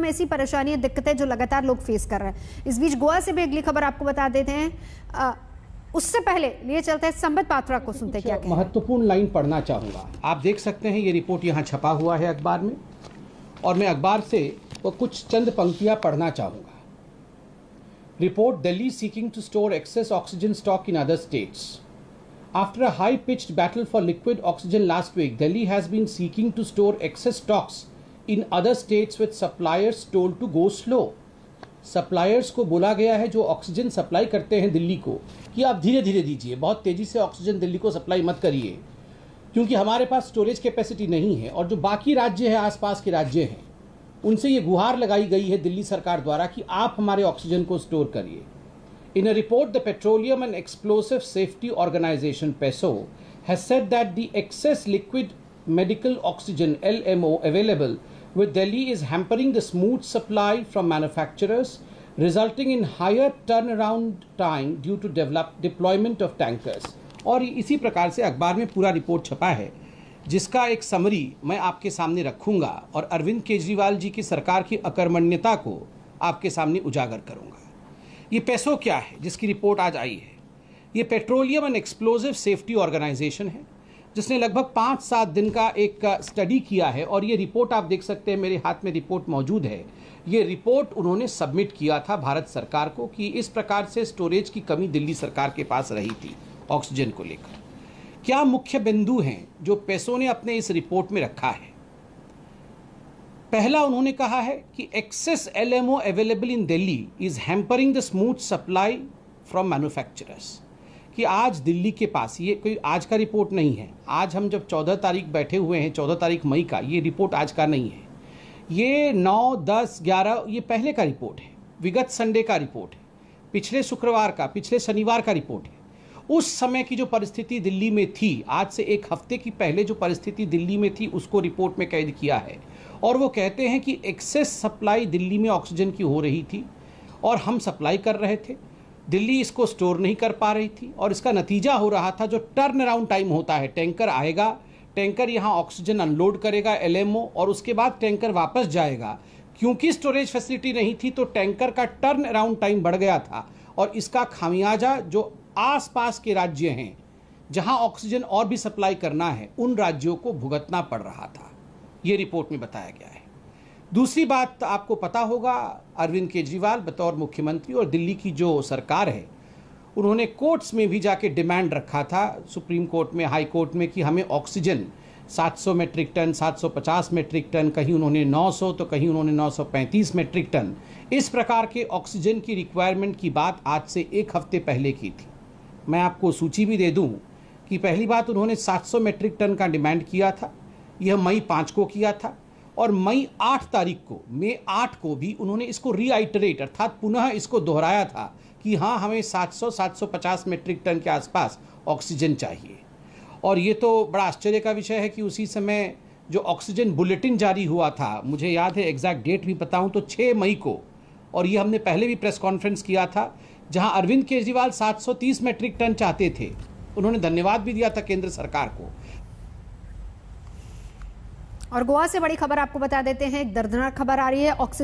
में ऐसी परेशानियां, दिक्कतें जो लगातार लोग फेस कर रहे हैं। इस बीच गोवा से भी अगली खबर आपको बता देते हैं। उससे पहले लिए चलते हैं संबित पात्रा को, सुनते क्या कहते हैं। महत्वपूर्ण लाइन पढ़ना चाहूंगा। आप देख सकते हैं ये रिपोर्ट यहाँ छपा हुआ है अखबार में, और मैं अखबार से वो कुछ चंद पंक्तियां पढ़ना चाहूंगा। Report: Delhi seeking to store excess oxygen stock in other states. After a high-pitched battle for liquid oxygen last week, Delhi has been seeking to store excess stocks in other states with suppliers told to go slow. Suppliers को बोला गया है जो oxygen supply करते हैं दिल्ली को कि आप धीरे धीरे दीजिए, बहुत तेजी से ऑक्सीजन दिल्ली को सप्लाई मत करिए, क्योंकि हमारे पास स्टोरेज कैपेसिटी नहीं है। और जो बाकी राज्य है, आसपास के राज्य हैं, उनसे ये गुहार लगाई गई है दिल्ली सरकार द्वारा कि आप हमारे ऑक्सीजन को स्टोर करिए। In a report, the Petroleum and Explosive Safety Organization (PESO) has said that the excess liquid medical oxygen (LMO) available with Delhi is hampering the smooth supply from manufacturers, resulting in higher turnaround time due to deployment of tankers. और इसी प्रकार से अखबार में पूरा report छपा है, जिसका एक समरी मैं आपके सामने रखूंगा और अरविंद केजरीवाल जी की सरकार की अकर्मण्यता को आपके सामने उजागर करूंगा। ये पेसो क्या है जिसकी रिपोर्ट आज आई है? ये petroleum and explosive safety organisation है, जिसने लगभग 5-7 दिन का एक स्टडी किया है। और ये रिपोर्ट आप देख सकते हैं, मेरे हाथ में रिपोर्ट मौजूद है। ये रिपोर्ट उन्होंने सबमिट किया था भारत सरकार को कि इस प्रकार से स्टोरेज की कमी दिल्ली सरकार के पास रही थी ऑक्सीजन को लेकर। क्या मुख्य बिंदु हैं जो पेसो ने अपने इस रिपोर्ट में रखा है? पहला, उन्होंने कहा है कि excess LMO available in Delhi is hampering the smooth supply from manufacturers. कि आज दिल्ली के पास, ये कोई आज का रिपोर्ट नहीं है, आज हम जब 14 तारीख बैठे हुए हैं, 14 तारीख मई का, ये रिपोर्ट आज का नहीं है, ये 9, 10, 11 ये पहले का रिपोर्ट है, विगत संडे का रिपोर्ट है, पिछले शुक्रवार का, पिछले शनिवार का रिपोर्ट है। उस समय की जो परिस्थिति दिल्ली में थी, आज से एक हफ्ते की पहले जो परिस्थिति दिल्ली में थी, उसको रिपोर्ट में कैद किया है। और वो कहते हैं कि एक्सेस सप्लाई दिल्ली में ऑक्सीजन की हो रही थी और हम सप्लाई कर रहे थे, दिल्ली इसको स्टोर नहीं कर पा रही थी, और इसका नतीजा हो रहा था जो टर्न अराउंड टाइम होता है, टैंकर आएगा, टैंकर यहाँ ऑक्सीजन अनलोड करेगा एलएमओ, और उसके बाद टैंकर वापस जाएगा। क्योंकि स्टोरेज फैसिलिटी नहीं थी तो टैंकर का टर्न अराउंड टाइम बढ़ गया था, और इसका खामियाजा जो आसपास के राज्य हैं जहां ऑक्सीजन और भी सप्लाई करना है, उन राज्यों को भुगतना पड़ रहा था। ये रिपोर्ट में बताया गया है। दूसरी बात, आपको पता होगा, अरविंद केजरीवाल बतौर मुख्यमंत्री और दिल्ली की जो सरकार है, उन्होंने कोर्ट्स में भी जाके डिमांड रखा था, सुप्रीम कोर्ट में, हाई कोर्ट में, कि हमें oxygen 700 metric ton, 750 metric ton, कहीं उन्होंने 900 तो कहीं उन्होंने 935 मेट्रिक टन, इस प्रकार के ऑक्सीजन की रिक्वायरमेंट की बात आज से एक हफ्ते पहले की थी। मैं आपको सूची भी दे दूं कि पहली बात, उन्होंने 700 मेट्रिक टन का डिमांड किया था, यह मई 5 को किया था, और मई 8 तारीख को, मई 8 को भी उन्होंने इसको रीआइटरेट अर्थात पुनः इसको दोहराया था कि हाँ, हमें 700-750 मेट्रिक टन के आसपास ऑक्सीजन चाहिए। और ये तो बड़ा आश्चर्य का विषय है कि उसी समय जो ऑक्सीजन बुलेटिन जारी हुआ था, मुझे याद है, एग्जैक्ट डेट भी बताऊं तो 6 मई को, और ये हमने पहले भी प्रेस कॉन्फ्रेंस किया था, जहां अरविंद केजरीवाल 730 मेट्रिक टन चाहते थे। उन्होंने धन्यवाद भी दिया था केंद्र सरकार को। और गोवा से बड़ी खबर आपको बता देते हैं, एक दर्दनाक खबर आ रही है। ऑक्सीजन